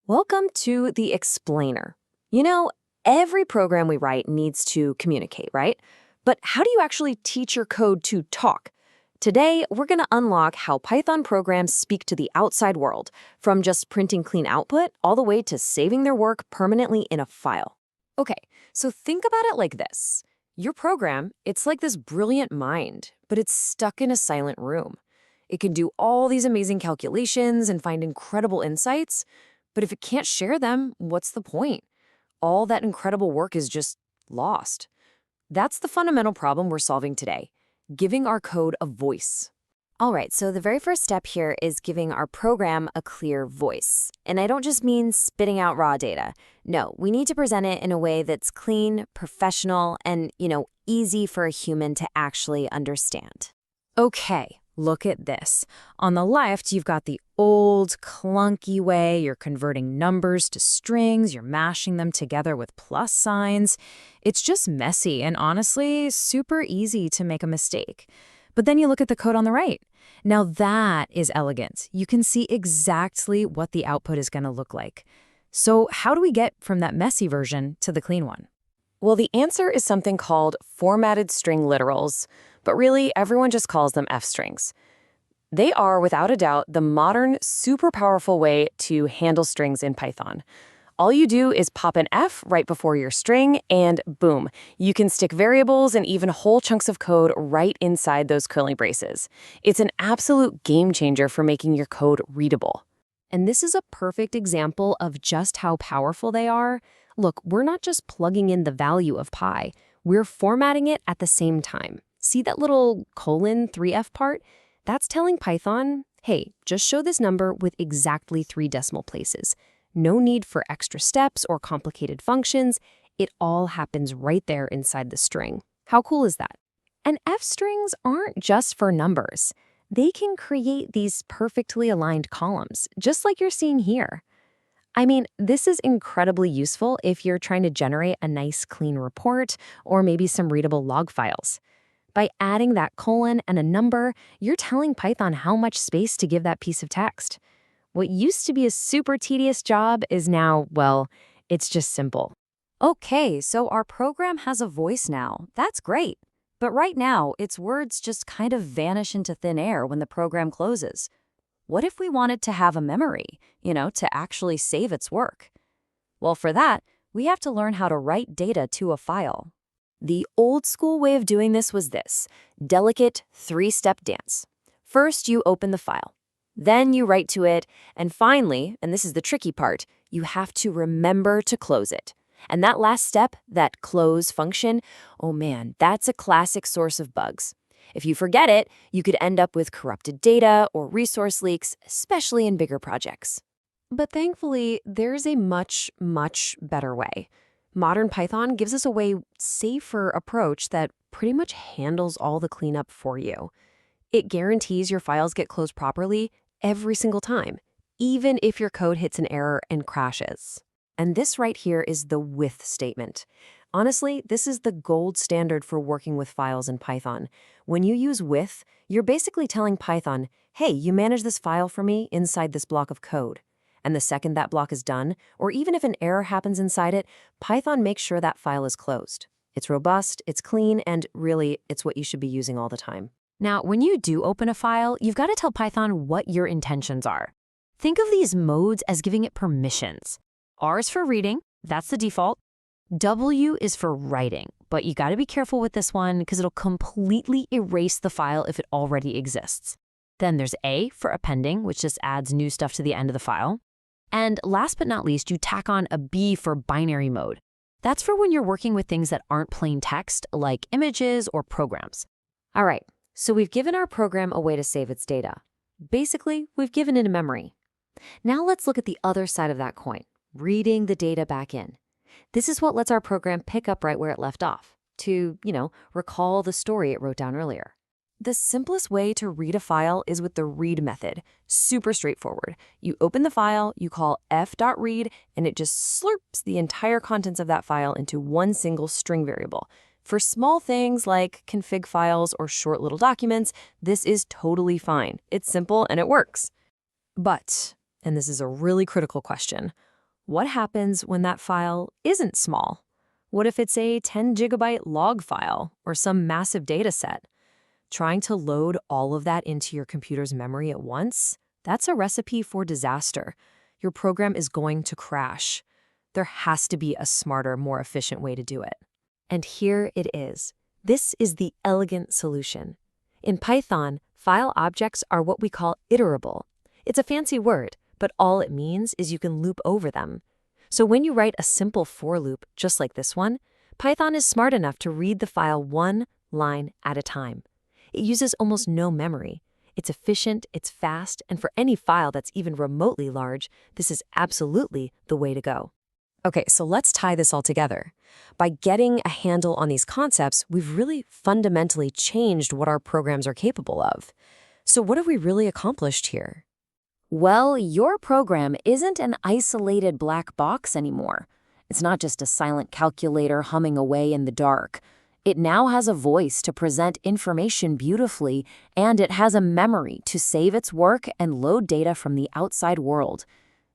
Welcome to the explainer. You know, every program we write needs to communicate, right? But how do you actually teach your code to talk? Today, we're going to unlock how Python programs speak to the outside world, from just printing clean output all the way to saving their work permanently in a file. Okay, so think about it like this. Your program, it's like this brilliant mind, but it's stuck in a silent room. It can do all these amazing calculations and find incredible insights, but if it can't share them, what's the point? All that incredible work is just lost. That's the fundamental problem we're solving today, giving our code a voice. All right, so the very first step here is giving our program a clear voice. And I don't just mean spitting out raw data. No, we need to present it in a way that's clean, professional, and, easy for a human to actually understand. Okay, look at this. On the left, you've got the old, clunky way. You're converting numbers to strings. You're mashing them together with plus signs. It's just messy and honestly, super easy to make a mistake. But then you look at the code on the right. Now that is elegant. You can see exactly what the output is going to look like. So how do we get from that messy version to the clean one? Well, the answer is something called formatted string literals, but really everyone just calls them f-strings. They are, without a doubt, the modern, super powerful way to handle strings in Python. All you do is pop an F right before your string, and boom, you can stick variables and even whole chunks of code right inside those curly braces. It's an absolute game changer for making your code readable. And this is a perfect example of just how powerful they are. Look, we're not just plugging in the value of pi, we're formatting it at the same time. See that little colon 3F part? That's telling Python, hey, just show this number with exactly 3 decimal places. No need for extra steps or complicated functions. It all happens right there inside the string. How cool is that? And f-strings aren't just for numbers. They can create these perfectly aligned columns, just like you're seeing here. I mean, this is incredibly useful if you're trying to generate a nice clean report or maybe some readable log files. By adding that colon and a number, you're telling Python how much space to give that piece of text. What used to be a super tedious job is now, well, it's just simple. Okay, so our program has a voice now. That's great. But right now, its words just kind of vanish into thin air when the program closes. What if we wanted to have a memory, to actually save its work? Well, for that, we have to learn how to write data to a file. The old school way of doing this was this delicate 3-step dance. First, you open the file. Then you write to it, and finally, and this is the tricky part, you have to remember to close it. And that last step, that close function, oh man, that's a classic source of bugs. If you forget it, you could end up with corrupted data or resource leaks, especially in bigger projects. But thankfully, there's a much, much better way. Modern Python gives us a way safer approach that pretty much handles all the cleanup for you. It guarantees your files get closed properly every single time, even if your code hits an error and crashes. And this right here is the with statement. Honestly, this is the gold standard for working with files in Python. When you use with, you're basically telling Python, hey, you manage this file for me inside this block of code. And the second that block is done, or even if an error happens inside it, Python makes sure that file is closed. It's robust, it's clean, and really, it's what you should be using all the time. Now, when you do open a file, you've got to tell Python what your intentions are. Think of these modes as giving it permissions. R is for reading, that's the default. W is for writing, but you got to be careful with this one because it'll completely erase the file if it already exists. Then there's A for appending, which just adds new stuff to the end of the file. And last but not least, you tack on a B for binary mode. That's for when you're working with things that aren't plain text, like images or programs. All right, so we've given our program a way to save its data. Basically, we've given it a memory. Now let's look at the other side of that coin, reading the data back in. This is what lets our program pick up right where it left off, to, recall the story it wrote down earlier. The simplest way to read a file is with the read method. Super straightforward. You open the file, you call f.read, and it just slurps the entire contents of that file into one single string variable. For small things like config files or short little documents, this is totally fine. It's simple and it works. But, and this is a really critical question, what happens when that file isn't small? What if it's a 10 GB log file or some massive data set? Trying to load all of that into your computer's memory at once? That's a recipe for disaster. Your program is going to crash. There has to be a smarter, more efficient way to do it. And here it is. This is the elegant solution. In Python, file objects are what we call iterable. It's a fancy word, but all it means is you can loop over them. So when you write a simple for loop, just like this one, Python is smart enough to read the file one line at a time. It uses almost no memory. It's efficient, it's fast, and for any file that's even remotely large, this is absolutely the way to go. Okay, so let's tie this all together. By getting a handle on these concepts, we've really fundamentally changed what our programs are capable of. So what have we really accomplished here? Well, your program isn't an isolated black box anymore. It's not just a silent calculator humming away in the dark. It now has a voice to present information beautifully, and it has a memory to save its work and load data from the outside world.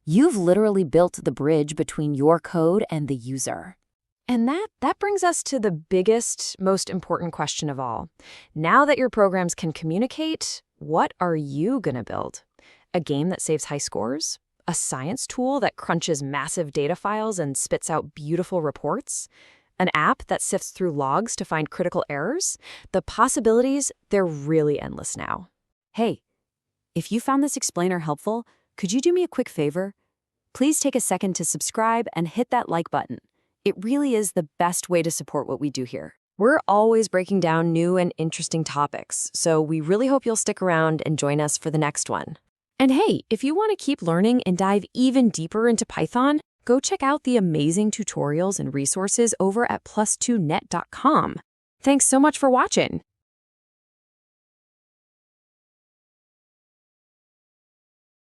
You've literally built the bridge between your code and the user. And that brings us to the biggest, most important question of all. Now that your programs can communicate, what are you going to build? A game that saves high scores? A science tool that crunches massive data files and spits out beautiful reports? An app that sifts through logs to find critical errors? The possibilities, they're really endless now. Hey, if you found this explainer helpful, could you do me a quick favor? Please take a second to subscribe and hit that like button. It really is the best way to support what we do here. We're always breaking down new and interesting topics, so we really hope you'll stick around and join us for the next one. And hey, if you want to keep learning and dive even deeper into Python, go check out the amazing tutorials and resources over at plus2net.com. Thanks so much for watching.